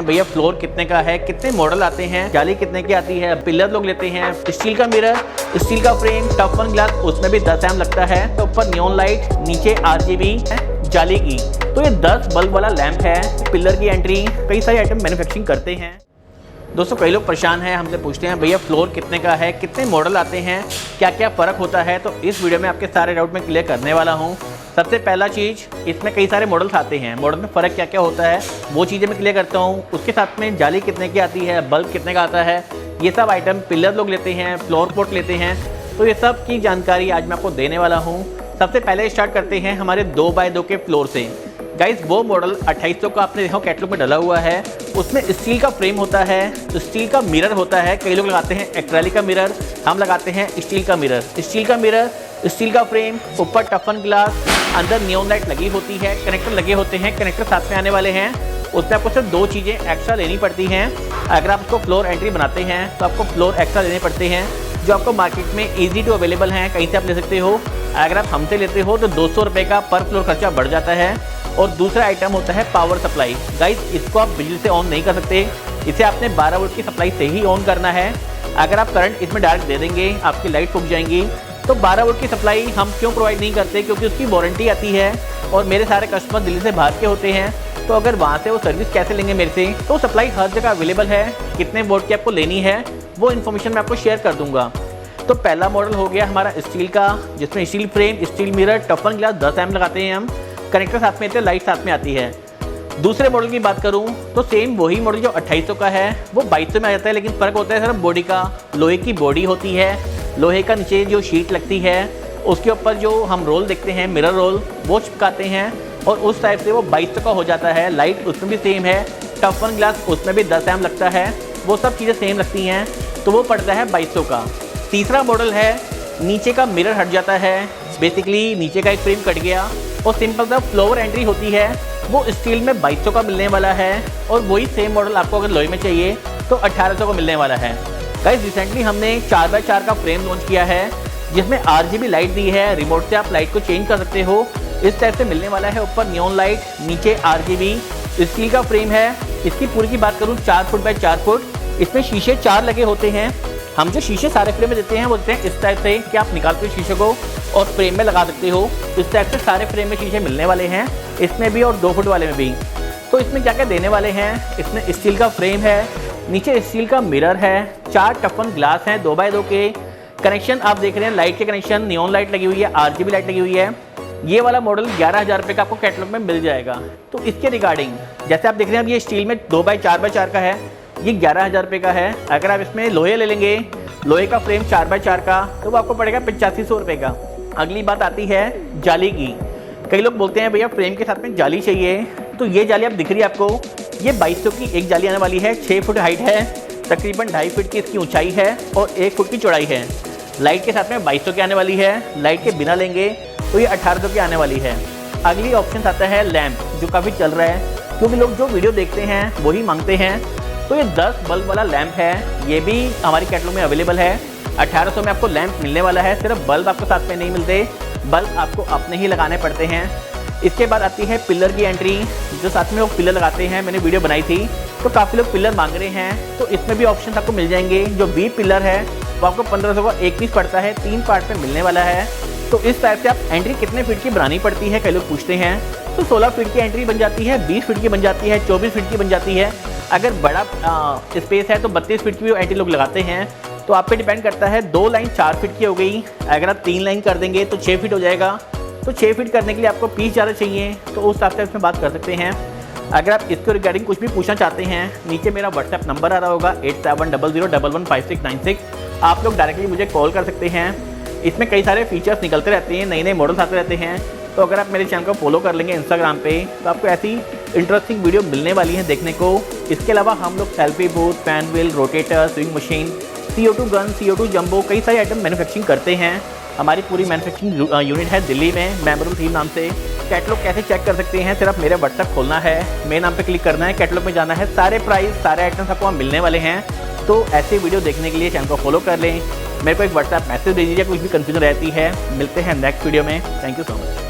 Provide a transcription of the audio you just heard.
भैया फ्लोर कितने का है, कितने मॉडल आते हैं, जाली कितने की आती है, पिलर लोग लेते हैं, स्टील का मिरर, स्टील का फ्रेम, टफ वन ग्लास, उसमें भी 10 एम लगता है। तो ऊपर नियॉन लाइट, नीचे RGB जाली की। तो ये 10 बल्ब वाला लैंप है। पिलर की एंट्री, कई सारे आइटम मैन्युफैक्चरिंग करते हैं। दोस्तों कई लोग परेशान हैं, हमसे पूछते हैं भैया फ्लोर कितने का है, कितने मॉडल आते हैं, क्या क्या फ़र्क होता है। तो इस वीडियो में आपके सारे डाउट में क्लियर करने वाला हूँ। सबसे पहला चीज़, इसमें कई सारे मॉडल्स आते हैं, मॉडल में फ़र्क क्या क्या होता है वो चीज़ें मैं क्लियर करता हूँ। उसके साथ में जाली कितने की आती है, बल्ब कितने का आता है, ये सब आइटम पिलर लोग लेते हैं, फ्लोर पोर्ट लेते हैं। तो ये सब की जानकारी आज मैं आपको देने वाला हूँ। सबसे पहले स्टार्ट करते हैं हमारे 2x2 के फ्लोर से। गाइस वो मॉडल 2800 का आपने देखा कैटलॉग में डला हुआ है। उसमें स्टील का फ्रेम होता है, स्टील का मिरर होता है। कई लोग लगाते हैं एक्रेलिक का मिरर, हम लगाते हैं स्टील का मिरर। स्टील का मिरर, स्टील का फ्रेम, ऊपर टफन ग्लास, अंदर नियॉन लाइट लगी होती है, कनेक्टर लगे होते हैं। कनेक्टर साथ में आने वाले हैं। उसमें आपको सिर्फ 2 चीज़ें एक्स्ट्रा लेनी पड़ती हैं। अगर आप उसको फ्लोर एंट्री बनाते हैं तो आपको फ्लोर एक्स्ट्रा लेने पड़ते हैं, जो आपको मार्केट में ईजी टू अवेलेबल हैं, कहीं से आप ले सकते हो। अगर आप हमसे लेते हो तो 200 रुपये का पर फ्लोर खर्चा बढ़ जाता है। और दूसरा आइटम होता है पावर सप्लाई। गाइस इसको आप बिजली से ऑन नहीं कर सकते, इसे आपने 12 वोल्ट की सप्लाई से ही ऑन करना है। अगर आप करंट इसमें डायरेक्ट दे देंगे आपकी लाइट फूक जाएंगी। तो 12 वोल्ट की सप्लाई हम क्यों प्रोवाइड नहीं करते, क्योंकि उसकी वारंटी आती है और मेरे सारे कस्टमर दिल्ली से बाहर के होते हैं। तो अगर वहाँ से वो सर्विस कैसे लेंगे मेरे से। तो सप्लाई हर जगह अवेलेबल है, कितने वोल्ट की आपको लेनी है वो इन्फॉर्मेशन मैं आपको शेयर कर दूंगा। तो पहला मॉडल हो गया हमारा स्टील का, जिसमें steel frame, steel mirror, टफन glass, 10 M लगाते हैं हम। कनेक्टर साथ में आते हैं, लाइट साथ में आती है। दूसरे मॉडल की बात करूं तो सेम वही मॉडल जो 2800 का है वो 2200 में आ जाता है, लेकिन फ़र्क होता है सिर्फ बॉडी का। लोहे की बॉडी होती है, लोहे का नीचे जो शीट लगती है उसके ऊपर जो हम रोल देखते हैं, मिरर रोल, वो चिपकाते हैं और उस टाइप से वो 2200 का हो जाता है। लाइट उसमें भी सेम है, टफन ग्लास उसमें भी 10 एम लगता है, वो सब चीज़ें सेम लगती हैं। तो वो पड़ता है 2200 का। तीसरा मॉडल है, नीचे का मिरर हट जाता है, बेसिकली नीचे का एक फ्रेम कट गया और सिंपल सा फ्लोर एंट्री होती है, वो स्टील में 2200 का मिलने वाला है। और वही सेम मॉडल आपको अगर लोहे में चाहिए तो 1800 का मिलने वाला है। गाइस रिसेंटली हमने 4x4 का फ्रेम लॉन्च किया है, जिसमें RGB लाइट दी है, रिमोट से आप लाइट को चेंज कर सकते हो। इस टाइप से मिलने वाला है, ऊपर नियॉन लाइट, नीचे RGB, स्टील का फ्रेम है। इसकी पूरी की बात करूँ 4 फुट बाय 4 फुट, इसमें शीशे 4 लगे होते हैं। हम जो शीशे सारे फ्रेम में देते हैं वो देते हैं इस टाइप से कि आप निकाल के शीशे को और फ्रेम में लगा सकते हो। इस टाइप से सारे फ्रेम में शीशे मिलने वाले हैं, इसमें भी और 2 फुट वाले में भी। तो इसमें क्या क्या देने वाले हैं, इसमें स्टील का फ्रेम है, नीचे स्टील का मिरर है, 4 टफन ग्लास हैं 2x2 के। कनेक्शन आप देख रहे हैं, लाइट के कनेक्शन, नियॉन लाइट लगी हुई है, RGB लाइट लगी हुई है। ये वाला मॉडल 11,000 रुपये का आपको कैटलॉग में मिल जाएगा। तो इसके रिगार्डिंग जैसे आप देख रहे हैं, अब ये स्टील में 2x4x4 का है, ये 11,000 रुपये का है। अगर आप इसमें लोहे ले लेंगे, लोहे का फ्रेम 4x4 का, तो वो आपको पड़ेगा 8500 रुपये का। अगली बात आती है जाली की। कई लोग बोलते हैं भैया फ्रेम के साथ में जाली चाहिए, तो ये जाली आप दिख रही है आपको, ये 2200 की एक जाली आने वाली है। 6 फुट हाइट है, तकरीबन 2.5 फीट की इसकी ऊंचाई है और 1 फुट की चौड़ाई है। लाइट के साथ में 2200 की आने वाली है, लाइट के बिना लेंगे तो ये 1800 की आने वाली है। अगली ऑप्शन आता है लैंप, जो काफ़ी चल रहा है क्योंकि लोग जो वीडियो देखते हैं वही मांगते हैं। तो ये 10 बल्ब वाला लैंप है, ये भी हमारी कैटलॉग में अवेलेबल है। 1800 में आपको लैंप मिलने वाला है। सिर्फ बल्ब आपको साथ में नहीं मिलते, बल्ब आपको अपने ही लगाने पड़ते हैं। इसके बाद आती है पिलर की एंट्री, जो साथ में लोग पिलर लगाते हैं, मैंने वीडियो बनाई थी। तो काफ़ी लोग पिलर मांग रहे हैं, तो इसमें भी ऑप्शन आपको मिल जाएंगे। जो बी पिलर है वो आपको 1500 का एक पीस पड़ता है, 3 पार्ट में मिलने वाला है। तो इस टाइप से आप एंट्री कितने फीट की बनानी पड़ती है कई लोग पूछते हैं। तो 16 फीट की एंट्री बन जाती है, 20 फीट की बन जाती है, 24 फीट की बन जाती है। अगर बड़ा स्पेस है तो 32 फीट की भी एंट्री लोग लगाते हैं। तो आप पे डिपेंड करता है। 2 लाइन 4 फीट की हो गई, अगर आप 3 लाइन कर देंगे तो 6 फीट हो जाएगा। तो 6 फीट करने के लिए आपको पीस ज़्यादा चाहिए, तो उस हिसाब से इसमें बात कर सकते हैं। अगर आप इसके रिगार्डिंग कुछ भी पूछना चाहते हैं, नीचे मेरा व्हाट्सएप नंबर आ रहा होगा 8700115696। आप लोग डायरेक्टली मुझे कॉल कर सकते हैं। इसमें कई सारे फीचर्स निकलते रहते हैं, नए नए मॉडल्स आते रहते हैं। तो अगर आप मेरे चैनल को फॉलो कर लेंगे इंस्टाग्राम पे, तो आपको ऐसी इंटरेस्टिंग वीडियो मिलने वाली है देखने को। इसके अलावा हम लोग selfie booth, fan wheel, rotator, swing machine, CO2 gun, CO2 jumbo, कई सारे आइटम मैन्युफैक्चरिंग करते हैं। हमारी पूरी मैन्युफैक्चरिंग यूनिट है दिल्ली में, मेमोरेबल थीम नाम से। कैटलॉग कैसे चेक कर सकते हैं, सिर्फ मेरे व्हाट्सएप खोलना है, मेरे नाम पे क्लिक करना है, कैटलॉग में जाना है, सारे प्राइस, सारे आइटम्स आपको वहाँ मिलने वाले हैं। तो ऐसे वीडियो देखने के लिए चैनल को फॉलो कर लें। मेरे को एक व्हाट्सएप मैसेज दे दीजिए, कुछ भी कन्फ्यूजन रहती है। मिलते हैं नेक्स्ट वीडियो में। Thank you so much.